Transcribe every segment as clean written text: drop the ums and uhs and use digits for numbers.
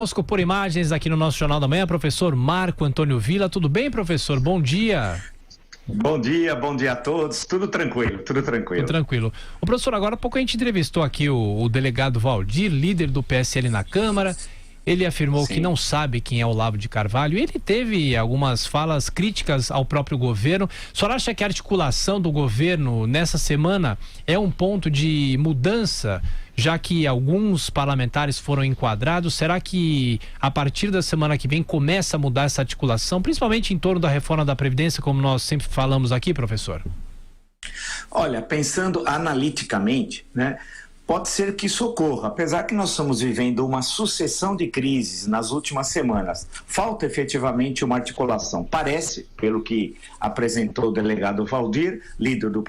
Conosco por imagens aqui no nosso Jornal da Manhã, professor Marco Antônio Villa. Tudo bem, professor? Bom dia. Bom dia a todos. Tudo tranquilo. Tudo tranquilo. O professor, agora há pouco a gente entrevistou aqui o delegado Valdir, líder do PSL na Câmara. Ele afirmou que não sabe quem é o Olavo de Carvalho. Ele teve algumas falas críticas ao próprio governo. O senhor acha que a articulação do governo nessa semana é um ponto de mudança, já que alguns parlamentares foram enquadrados? Será que a partir da semana que vem começa a mudar essa articulação, principalmente em torno da reforma da Previdência, como nós sempre falamos aqui, professor? Olha, pensando analiticamente, né? Pode ser que isso ocorra, apesar que nós estamos vivendo uma sucessão de crises nas últimas semanas. Falta efetivamente uma articulação. Parece, pelo que apresentou o delegado Valdir, líder do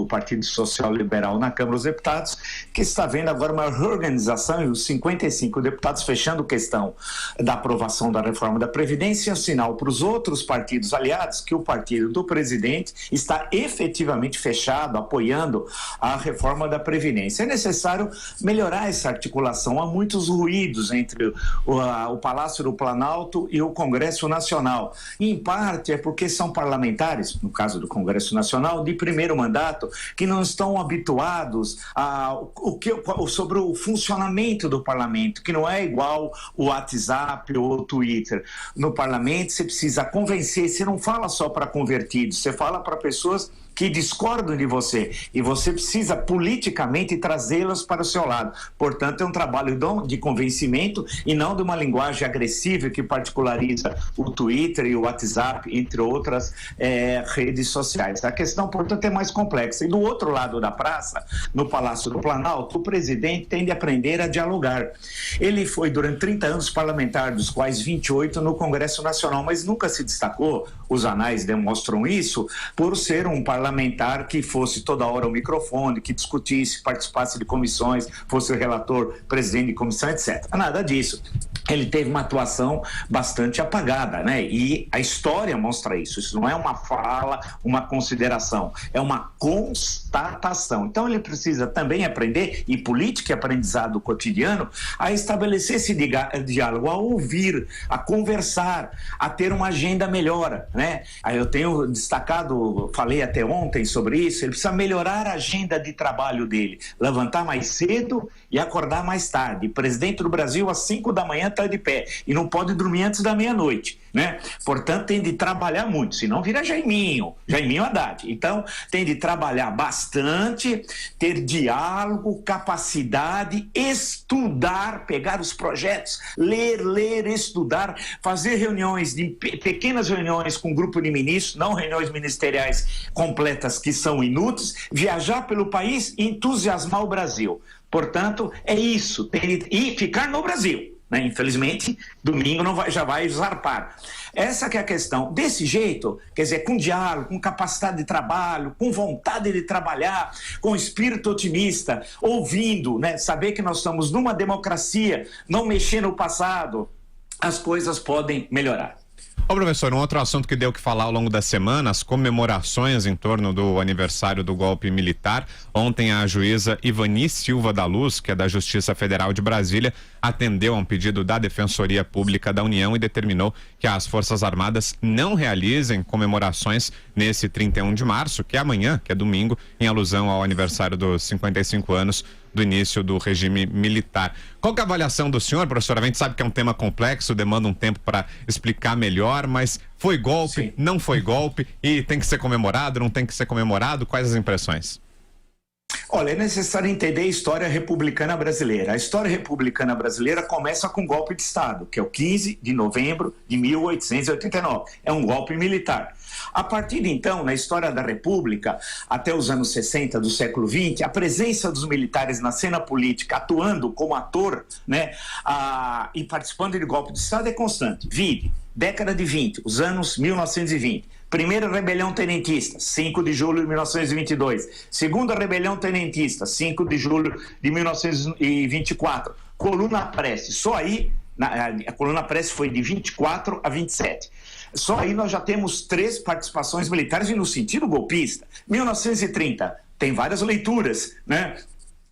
Partido Social Liberal na Câmara dos Deputados, que está vendo agora uma reorganização e os 55 deputados fechando questão da aprovação da reforma da Previdência, e um sinal para os outros partidos aliados que o partido do presidente está efetivamente fechado, apoiando a reforma da Previdência. É necessário melhorar essa articulação. Há muitos ruídos entre o Palácio do Planalto e o Congresso Nacional. E, em parte, é porque são parlamentares, no caso do Congresso Nacional, de primeiro mandato, que não estão habituados sobre o funcionamento do parlamento, que não é igual o WhatsApp ou o Twitter. No parlamento, você precisa convencer, você não fala só para convertidos, você fala para pessoas que discordam de você, e você precisa politicamente trazê-las para o seu lado. Portanto, é um trabalho de convencimento e não de uma linguagem agressiva que particulariza o Twitter e o WhatsApp, entre outras redes sociais. A questão, portanto, é mais complexa. E do outro lado da praça, no Palácio do Planalto, o presidente tem de aprender a dialogar. Ele foi, durante 30 anos, parlamentar, dos quais 28 no Congresso Nacional, mas nunca se destacou, os anais demonstram isso, por ser um parlamentar que fosse toda hora ao microfone, que discutisse, participasse de comissões, fosse o relator, presidente de comissão, etc. Nada disso. Ele teve uma atuação bastante apagada, né? E a história mostra isso. Isso não é uma fala, uma consideração, é uma constatação. Então ele precisa também aprender, e política e aprendizado cotidiano, a estabelecer esse diálogo, a ouvir, a conversar, a ter uma agenda melhor, né? Aí eu tenho destacado, falei até ontem sobre isso, ele precisa melhorar a agenda de trabalho dele, levantar mais cedo e acordar mais tarde. O presidente do Brasil, às 5 da manhã, está de pé e não pode dormir antes da meia-noite, né? Portanto, tem de trabalhar muito, senão vira Jaiminho Haddad. Então, tem de trabalhar bastante, ter diálogo, capacidade, estudar, pegar os projetos, ler, estudar, fazer reuniões, pequenas reuniões com um grupo de ministros, não reuniões ministeriais completas que são inúteis, viajar pelo país e entusiasmar o Brasil. Portanto, é isso, e ficar no Brasil, né? Infelizmente, domingo já vai zarpar. Essa que é a questão. Desse jeito, quer dizer, com diálogo, com capacidade de trabalho, com vontade de trabalhar, com espírito otimista, ouvindo, né? Saber que nós estamos numa democracia, não mexer no passado, as coisas podem melhorar. Ô professor, um outro assunto que deu que falar ao longo da semana, as comemorações em torno do aniversário do golpe militar. Ontem a juíza Ivani Silva da Luz, que é da Justiça Federal de Brasília, atendeu a um pedido da Defensoria Pública da União e determinou que as Forças Armadas não realizem comemorações nesse 31 de março, que é amanhã, que é domingo, em alusão ao aniversário dos 55 anos do início do regime militar. Qual que é a avaliação do senhor, professor? A gente sabe que é um tema complexo, demanda um tempo para explicar melhor, mas foi golpe, Sim. Não foi golpe, e tem que ser comemorado, não tem que ser comemorado? Quais as impressões? Olha, é necessário entender a história republicana brasileira. A história republicana brasileira começa com um golpe de Estado, que é o 15 de novembro de 1889. É um golpe militar. A partir de então, na história da República, até os anos 60 do século XX, a presença dos militares na cena política, atuando como ator, né, e participando de golpe de Estado é constante. Vide, década de 20, os anos 1920. Primeira rebelião tenentista, 5 de julho de 1922. Segunda rebelião tenentista, 5 de julho de 1924. Coluna Prestes, só aí, a Coluna Prestes foi de 24 a 27. Só aí nós já temos 3 participações militares e no sentido golpista. 1930, tem várias leituras, né?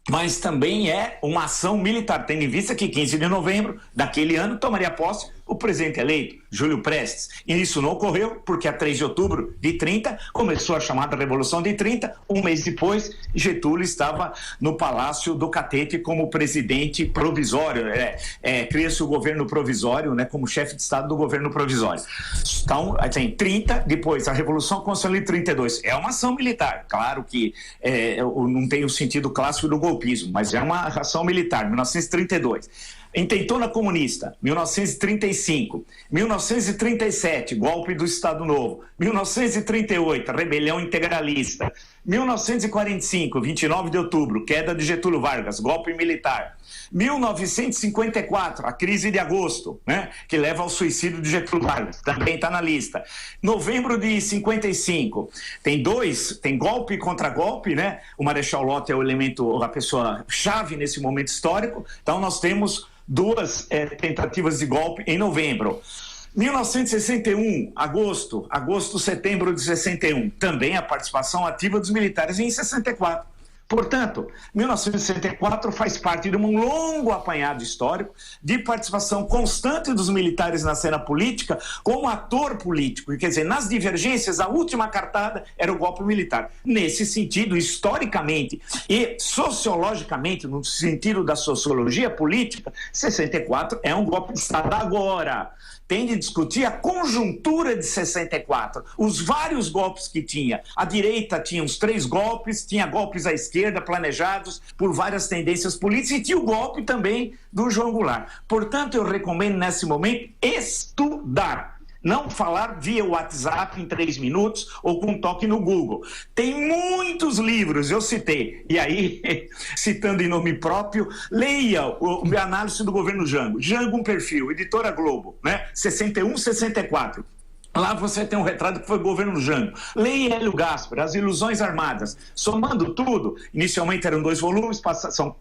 mas também é uma ação militar, tendo em vista que 15 de novembro daquele ano tomaria posse o presidente eleito, Júlio Prestes. E isso não ocorreu, porque a 3 de outubro de 30 começou a chamada Revolução de 30, um mês depois, Getúlio estava no Palácio do Catete como presidente provisório, cria-se o governo provisório, né, como chefe de Estado do governo provisório. Então, tem 30, depois a Revolução Constitucional de 32, é uma ação militar, claro que não tem o sentido clássico do golpismo, mas é uma ação militar, 1932. Intentona comunista, 1935, 1937, golpe do Estado Novo, 1938, rebelião integralista, 1945, 29 de outubro, queda de Getúlio Vargas, golpe militar, 1954, a crise de agosto, né, que leva ao suicídio de Getúlio Vargas, também está na lista. Novembro de 55, tem golpe contra golpe, né? O Marechal Lott é o elemento, a pessoa chave nesse momento histórico, então nós temos duas tentativas de golpe em novembro. 1961, agosto, setembro de 61, também a participação ativa dos militares em 64. Portanto, 1964 faz parte de um longo apanhado histórico de participação constante dos militares na cena política como ator político. E, quer dizer, nas divergências, a última cartada era o golpe militar. Nesse sentido, historicamente e sociologicamente, no sentido da sociologia política, 64 é um golpe de Estado. Agora, tem de discutir a conjuntura de 64, os vários golpes que tinha. A direita tinha uns 3 golpes, tinha golpes à esquerda planejados por várias tendências políticas e tinha o golpe também do João Goulart. Portanto, eu recomendo nesse momento estudar. Não falar via WhatsApp em 3 minutos ou com um toque no Google. Tem muitos livros, eu citei. E aí, citando em nome próprio, leia a análise do governo Jango. Jango, um perfil, Editora Globo, né? 61, 64. Lá você tem um retrato que foi o governo Jango. Leia Hélio Gaspar, As Ilusões Armadas. Somando tudo, inicialmente eram 2 volumes,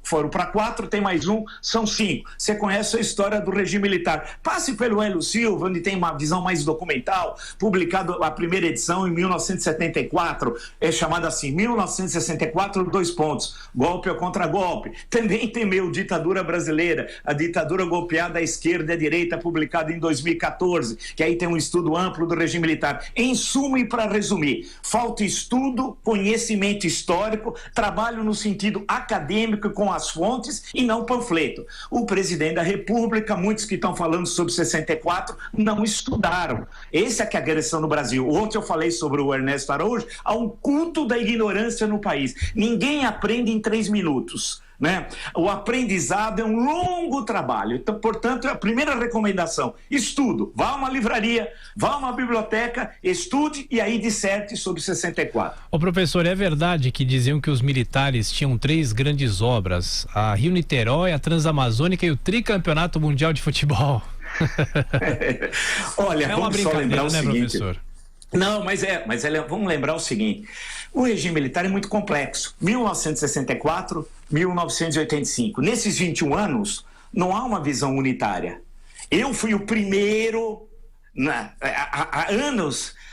foram para 4, tem mais um, são 5. Você conhece a história do regime militar. Passe pelo Hélio Silva, onde tem uma visão mais documental, publicado a primeira edição em 1974, é chamada assim, 1964, 2 pontos, golpe ou contragolpe. Também tem meu Ditadura Brasileira, a ditadura golpeada à esquerda e à direita, publicado em 2014, que aí tem um estudo amplo do regime militar. Em suma e para resumir, falta estudo, conhecimento histórico, trabalho no sentido acadêmico com as fontes e não panfleto. O presidente da República, muitos que estão falando sobre 64, não estudaram. Essa é que é a agressão no Brasil. Ontem eu falei sobre o Ernesto Araújo, há um culto da ignorância no país. Ninguém aprende em 3 minutos. Né? O aprendizado é um longo trabalho. Então, portanto, a primeira recomendação, estudo, vá a uma livraria, vá a uma biblioteca, estude e aí disserte sobre 64. Ô professor, é verdade que diziam que os militares tinham 3 grandes obras, a Rio-Niterói, a Transamazônica e o Tricampeonato Mundial de Futebol? Olha, é uma brincadeira, né, professor? Não, mas vamos lembrar o seguinte, o regime militar é muito complexo, 1964, 1985, nesses 21 anos não há uma visão unitária. Eu fui o primeiro,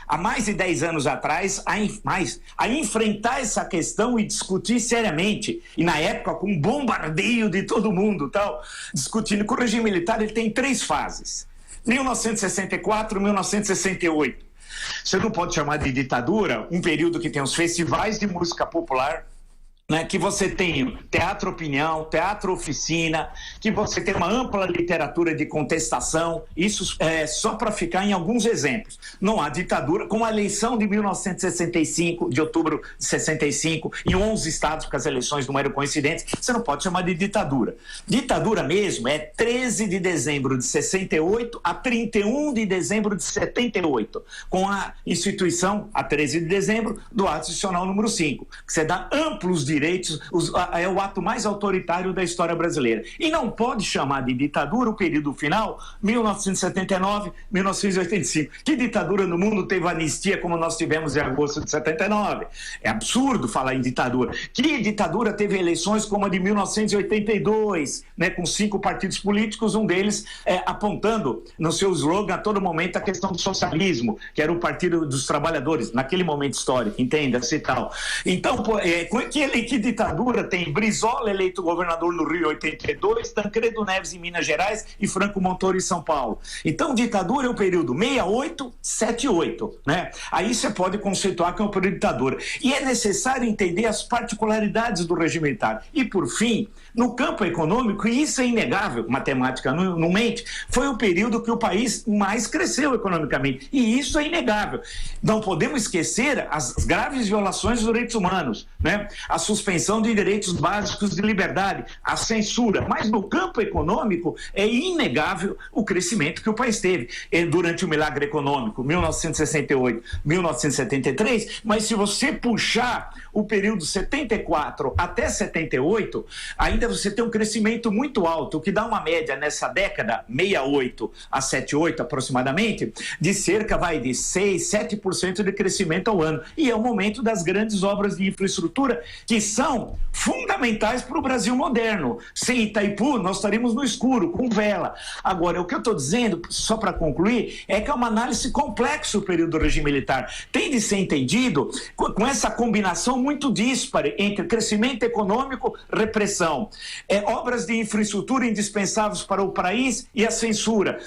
há mais de 10 anos atrás, a enfrentar essa questão e discutir seriamente, e na época com um bombardeio de todo mundo, discutindo que o regime militar ele tem 3 fases, 1964, 1968. Você não pode chamar de ditadura um período que tem os festivais de música popular, né, que você tem teatro opinião, teatro oficina, que você tem uma ampla literatura de contestação, isso é só para ficar em alguns exemplos. Não há ditadura, com a eleição de 1965, de outubro de 65, em 11 estados, porque as eleições não eram coincidentes, você não pode chamar de ditadura. Ditadura mesmo é 13 de dezembro de 68 a 31 de dezembro de 78, com a instituição, a 13 de dezembro, do ato institucional número 5, que você dá amplos direitos, é o ato mais autoritário da história brasileira. E não pode chamar de ditadura o período final, 1979, 1985. Que ditadura no mundo teve anistia como nós tivemos em agosto de 79? É absurdo falar em ditadura. Que ditadura teve eleições como a de 1982, né, com 5 partidos políticos, um deles apontando no seu slogan a todo momento a questão do socialismo, que era o Partido dos Trabalhadores, naquele momento histórico, entenda-se e tal. Então, que eleição E que ditadura tem Brizola eleito governador no Rio em 82, Tancredo Neves em Minas Gerais e Franco Montoro em São Paulo. Então, ditadura é o período 68, 78, né? Aí você pode conceituar que é um período de ditadura. E é necessário entender as particularidades do regime militar. E, por fim, no campo econômico, e isso é inegável, matemática não mente, foi o período que o país mais cresceu economicamente. E isso é inegável. Não podemos esquecer as graves violações dos direitos humanos, né? A suspensão de direitos básicos de liberdade, a censura. Mas no campo econômico é inegável o crescimento que o país teve durante o milagre econômico, 1968, 1973. Mas se você puxar o período 74 até 78, ainda você tem um crescimento muito alto, o que dá uma média nessa década, 68 a 78 aproximadamente, de cerca de 6, 7% de crescimento ao ano. E é o momento das grandes obras de infraestrutura que são fundamentais para o Brasil moderno. Sem Itaipu, nós estaríamos no escuro, com vela. Agora, o que eu estou dizendo, só para concluir, é que é uma análise complexa o período do regime militar. Tem de ser entendido com essa combinação muito díspare entre crescimento econômico, repressão, obras de infraestrutura indispensáveis para o país e a censura.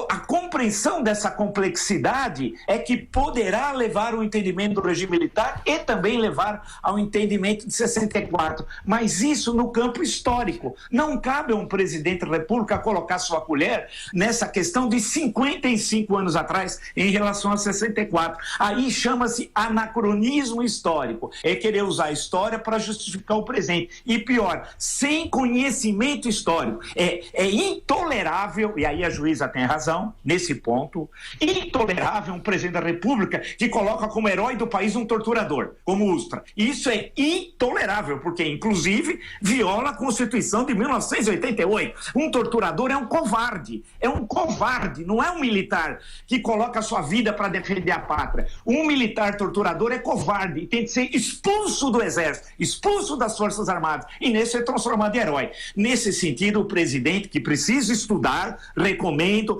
A compreensão dessa complexidade é que poderá levar ao entendimento do regime militar e também levar ao entendimento de 64. Mas isso no campo histórico. Não cabe a um presidente da República colocar sua colher nessa questão de 55 anos atrás em relação a 64. Aí chama-se anacronismo histórico. É querer usar a história para justificar o presente. E pior, sem conhecimento histórico. É intolerável, e aí a juíza tem razão nesse ponto, intolerável um presidente da República que coloca como herói do país um torturador, como Ustra. Isso é intolerável, porque inclusive viola a Constituição de 1988. Um torturador é um covarde, não é um militar que coloca a sua vida para defender a pátria. Um militar torturador é covarde e tem de ser expulso do exército, expulso das Forças Armadas, e nesse é transformado em herói. Nesse sentido, o presidente que precisa estudar, recomendo,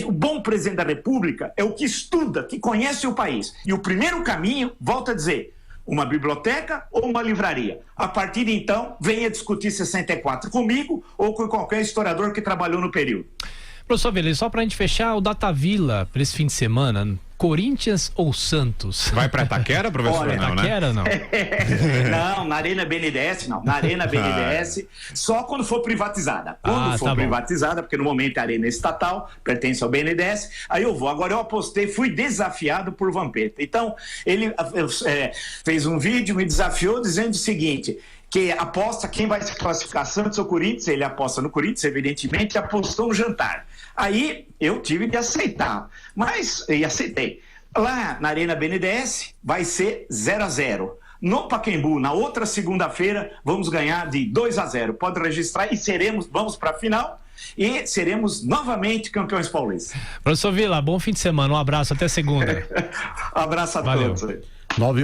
o bom presidente da República é o que estuda, que conhece o país. E o primeiro caminho, volto a dizer, uma biblioteca ou uma livraria. A partir de então, venha discutir 64 comigo ou com qualquer historiador que trabalhou no período. Professor Velez, só pra gente fechar, o Datavila para esse fim de semana, Corinthians ou Santos? Vai pra Itaquera, professor? Olha, não, Itaquera, né? Não? Não, na Arena BNDES, não. Na Arena BNDES, só quando for privatizada. Quando for privatizada, porque no momento a Arena é estatal, pertence ao BNDES, aí eu vou. Agora eu apostei, fui desafiado por Vampeta. Então, ele fez um vídeo, me desafiou dizendo o seguinte, que aposta quem vai se classificar, Santos ou Corinthians. Ele aposta no Corinthians, evidentemente, apostou um jantar. Aí eu tive de aceitar, e aceitei. Lá na Arena BNDES vai ser 0-0. No Pacaembu, na outra segunda-feira, vamos ganhar de 2-0. Pode registrar e vamos para a final e seremos novamente campeões paulistas. Professor Vila, bom fim de semana, um abraço, até segunda. Abraço a todos.